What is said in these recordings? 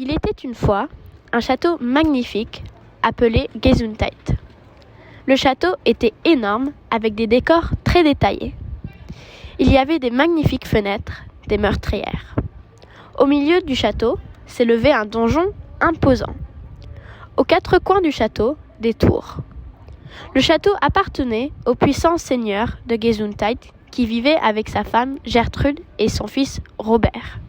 Il était une fois un château magnifique appelé Gesundheit. Le château était énorme avec des décors très détaillés. Il y avait des magnifiques fenêtres, des meurtrières. Au milieu du château s'élevait un donjon imposant. Aux quatre coins du château, des tours. Le château appartenait au puissant seigneur de Gesundheit qui vivait avec sa femme Gertrude et son fils Robert.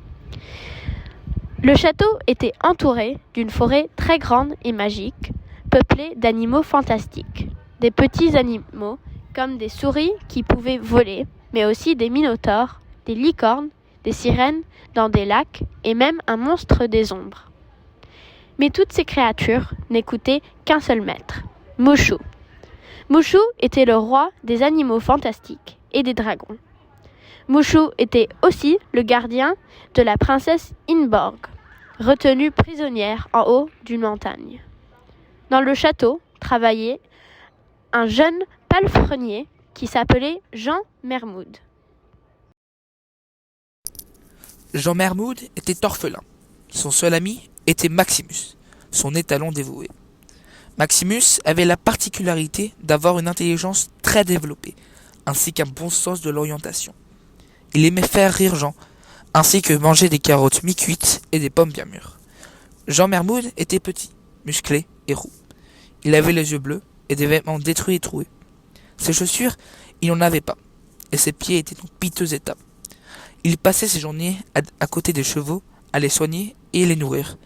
Le château était entouré d'une forêt très grande et magique, peuplée d'animaux fantastiques. Des petits animaux comme des souris qui pouvaient voler, mais aussi des minotaures, des licornes, des sirènes dans des lacs et même un monstre des ombres. Mais toutes ces créatures n'écoutaient qu'un seul maître, Mushu. Mushu était le roi des animaux fantastiques et des dragons. Mushu était aussi le gardien de la princesse Inborg, retenue prisonnière en haut d'une montagne. Dans le château travaillait un jeune palefrenier qui s'appelait Jean Mermoud. Jean Mermoud était orphelin. Son seul ami était Maximus, son étalon dévoué. Maximus avait la particularité d'avoir une intelligence très développée, ainsi qu'un bon sens de l'orientation. Il aimait faire rire Jean, ainsi que manger des carottes mi-cuites et des pommes bien mûres. Jean Mermoud était petit, musclé et roux. Il avait les yeux bleus et des vêtements détruits et troués. Ses chaussures, il n'en avait pas, et ses pieds étaient en piteux état. Il passait ses journées à côté des chevaux, à les soigner et les nourrir.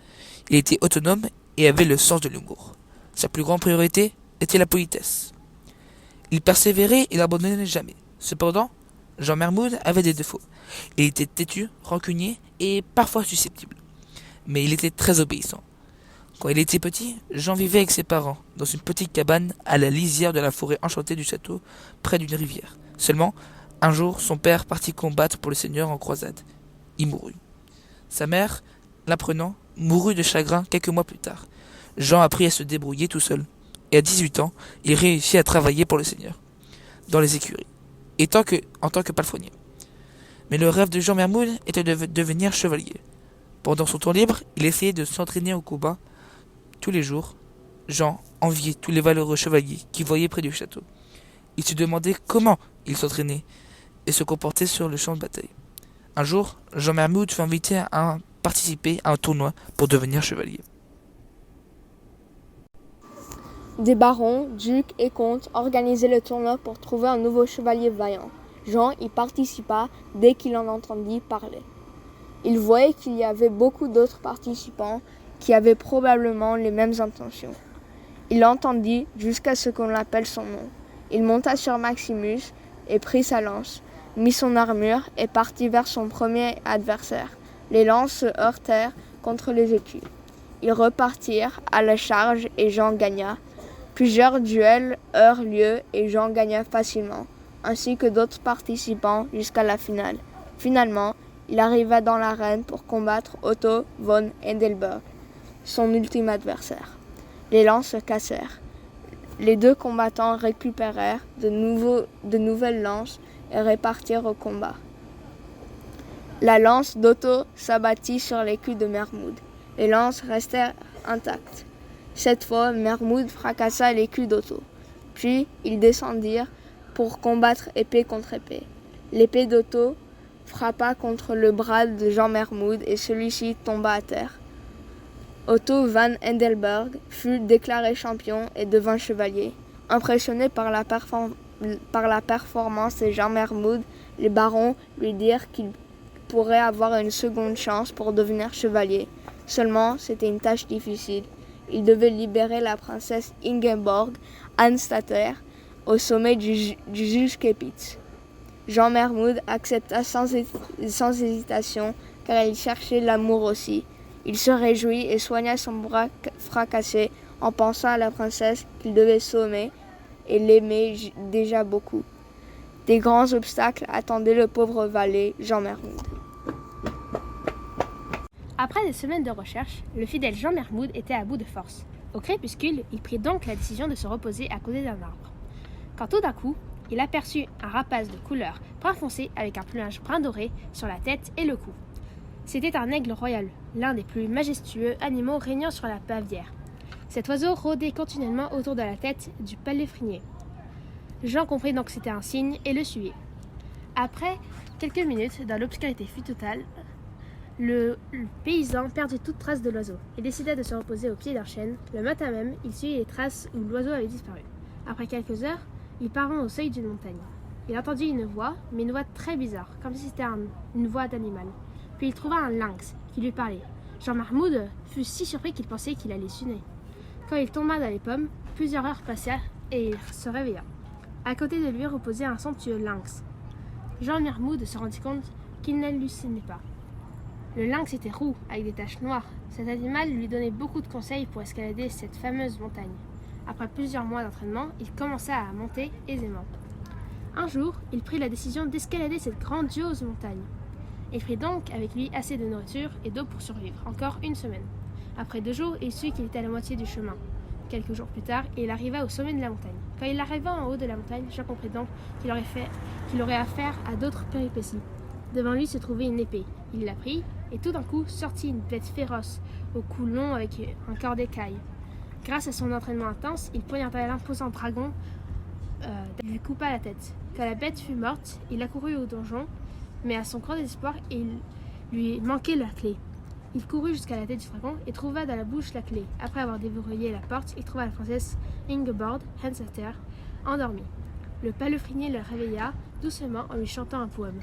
Il était autonome et avait le sens de l'humour. Sa plus grande priorité était la politesse. Il persévérait et n'abandonnait jamais. Cependant, Jean Mermoud avait des défauts. Il était têtu, rancunier et parfois susceptible. Mais il était très obéissant. Quand il était petit, Jean vivait avec ses parents, dans une petite cabane à la lisière de la forêt enchantée du château, près d'une rivière. Seulement, un jour, son père partit combattre pour le Seigneur en croisade. Il mourut. Sa mère, l'apprenant, mourut de chagrin quelques mois plus tard. Jean apprit à se débrouiller tout seul. Et à 18 ans, il réussit à travailler pour le Seigneur, dans les écuries, en tant que palefrenier. Mais le rêve de Jean Mermoud était de devenir chevalier. Pendant son temps libre, il essayait de s'entraîner au combat. Tous les jours, Jean enviait tous les valeureux chevaliers qu'il voyait près du château. Il se demandait comment ils s'entraînaient et se comportaient sur le champ de bataille. Un jour, Jean Mermoud fut invité à participer à un tournoi pour devenir chevalier. Des barons, ducs et comtes organisaient le tournoi pour trouver un nouveau chevalier vaillant. Jean y participa dès qu'il en entendit parler. Il voyait qu'il y avait beaucoup d'autres participants qui avaient probablement les mêmes intentions. Il l'entendit jusqu'à ce qu'on l'appelle son nom. Il monta sur Maximus et prit sa lance, mit son armure et partit vers son premier adversaire. Les lances se heurtèrent contre les écus. Ils repartirent à la charge et Jean gagna. Plusieurs duels eurent lieu et Jean gagna facilement, ainsi que d'autres participants jusqu'à la finale. Finalement, il arriva dans l'arène pour combattre Otto von Endelberg, son ultime adversaire. Les lances se cassèrent. Les deux combattants récupérèrent de nouvelles lances et répartirent au combat. La lance d'Otto s'abattit sur l'écu de Mermoud. Les lances restèrent intactes. Cette fois, Mermoud fracassa l'écu d'Otto. Puis, ils descendirent pour combattre épée contre épée. L'épée d'Otto frappa contre le bras de Jean Mermoud et celui-ci tomba à terre. Otto van Endelberg fut déclaré champion et devint chevalier. Impressionné par la performance de Jean Mermoud, les barons lui dirent qu'il pourrait avoir une seconde chance pour devenir chevalier. Seulement, c'était une tâche difficile. Il devait libérer la princesse Ingeborg Anstatter au sommet du Zugspitze. Jean Mermoud accepta sans hésitation, car il cherchait l'amour aussi. Il se réjouit et soigna son bras fracassé en pensant à la princesse qu'il devait sauver et l'aimait déjà beaucoup. Des grands obstacles attendaient le pauvre valet Jean Mermoud. Après des semaines de recherche, le fidèle Jean Mermoud était à bout de force. Au crépuscule, il prit donc la décision de se reposer à côté d'un arbre. Quand tout d'un coup, il aperçut un rapace de couleur brun foncé avec un plumage brun doré sur la tête et le cou. C'était un aigle royal, l'un des plus majestueux animaux régnant sur la Bavière. Cet oiseau rôdait continuellement autour de la tête du palefrenier. Jean comprit donc que c'était un signe et le suivit. Après quelques minutes, dans l'obscurité fut totale, le paysan perdit toute trace de l'oiseau et décida de se reposer au pied d'un chêne. Le matin même, il suivit les traces où l'oiseau avait disparu. Après quelques heures, il parvint au seuil d'une montagne. Il entendit une voix, mais une voix très bizarre, comme si c'était une voix d'animal. Puis il trouva un lynx qui lui parlait. Jean Marmoud fut si surpris qu'il pensait qu'il allait suner. Quand il tomba dans les pommes, plusieurs heures passèrent et il se réveilla. À côté de lui reposait un somptueux lynx. Jean Marmoud se rendit compte qu'il n'hallucinait pas. Le lynx était roux, avec des taches noires. Cet animal lui donnait beaucoup de conseils pour escalader cette fameuse montagne. Après plusieurs mois d'entraînement, il commença à monter aisément. Un jour, il prit la décision d'escalader cette grandiose montagne. Il prit donc avec lui assez de nourriture et d'eau pour survivre, encore une semaine. Après 2 jours, il sut qu'il était à la moitié du chemin. Quelques jours plus tard, il arriva au sommet de la montagne. Quand il arriva en haut de la montagne, Jean comprit donc qu'il aurait affaire à d'autres péripéties. Devant lui se trouvait une épée. Il la prit, et tout d'un coup sortit une bête féroce, au cou long avec un corps d'écaille. Grâce à son entraînement intense, il poignarda l'imposant dragon, lui coupa la tête. Quand la bête fut morte, il accourut au donjon, mais à son grand désespoir, il lui manquait la clé. Il courut jusqu'à la tête du dragon et trouva dans la bouche la clé. Après avoir déverrouillé la porte, il trouva la princesse Ingeborg Henseter endormie. Le palefrenier la réveilla doucement en lui chantant un poème.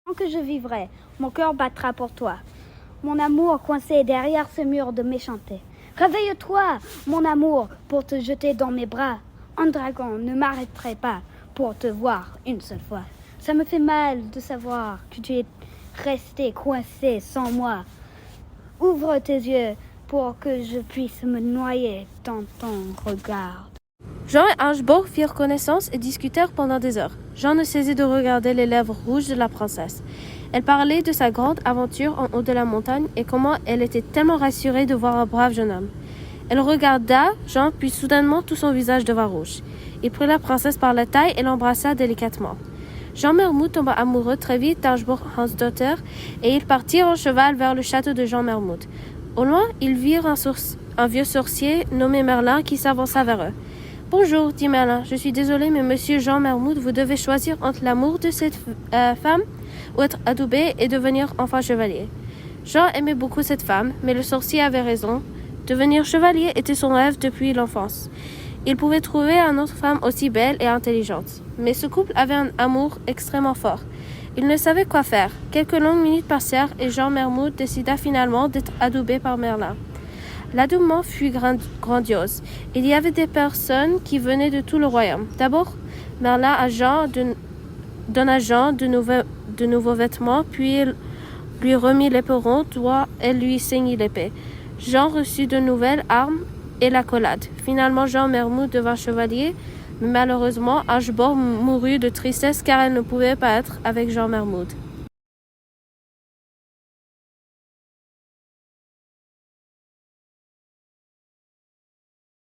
Tant que je vivrai, mon cœur battra pour toi. Mon amour coincé derrière ce mur de méchanceté. Réveille-toi, mon amour, pour te jeter dans mes bras. Un dragon ne m'arrêterait pas pour te voir une seule fois. Ça me fait mal de savoir que tu es resté coincé sans moi. Ouvre tes yeux pour que je puisse me noyer dans ton regard. Jean et Ingeborg firent connaissance et discutèrent pendant des heures. Jean ne cessait de regarder les lèvres rouges de la princesse. Elle parlait de sa grande aventure en haut de la montagne et comment elle était tellement rassurée de voir un brave jeune homme. Elle regarda Jean, puis soudainement tout son visage devint rouge. Il prit la princesse par la taille et l'embrassa délicatement. Jean Mermoud tomba amoureux très vite d'Ingeborg Hansdotter et ils partirent en cheval vers le château de Jean Mermoud. Au loin, ils virent un vieux sorcier nommé Merlin qui s'avança vers eux. « Bonjour, dit Merlin, je suis désolé, mais monsieur Jean Mermoud, vous devez choisir entre l'amour de cette femme ou être adoubé et devenir enfin chevalier. » Jean aimait beaucoup cette femme, mais le sorcier avait raison. Devenir chevalier était son rêve depuis l'enfance. Il pouvait trouver une autre femme aussi belle et intelligente. Mais ce couple avait un amour extrêmement fort. Il ne savait quoi faire. Quelques longues minutes passèrent et Jean Mermoud décida finalement d'être adoubé par Merlin. L'adoubement fut grandiose. Il y avait des personnes qui venaient de tout le royaume. D'abord, Merlin donna Jean de nouveaux vêtements, puis il lui remit l'éperon droit et lui ceignit l'épée. Jean reçut de nouvelles armes et l'accolade. Finalement, Jean Mermoud devint chevalier, mais malheureusement, Ingeborg mourut de tristesse car elle ne pouvait pas être avec Jean Mermoud.